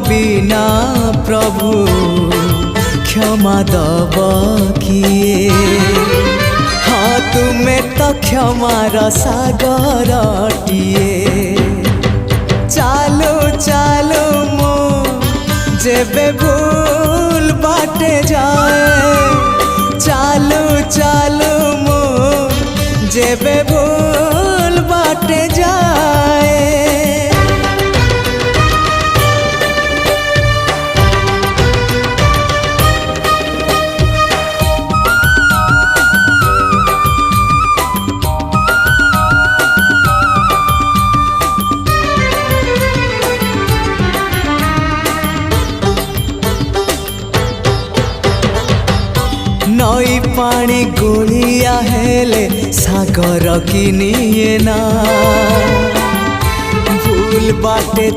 बिना प्रभु क्षमा दब किए। हाँ तुम्हें तो क्षमार सागरटिए। चालू चालू मो जेबे भूल बाटे जाए। चालू चालू मो जेबे भूल बाटे जाए। नई पानी गोलिया हेले सागर किनिए ना। भूल बाटे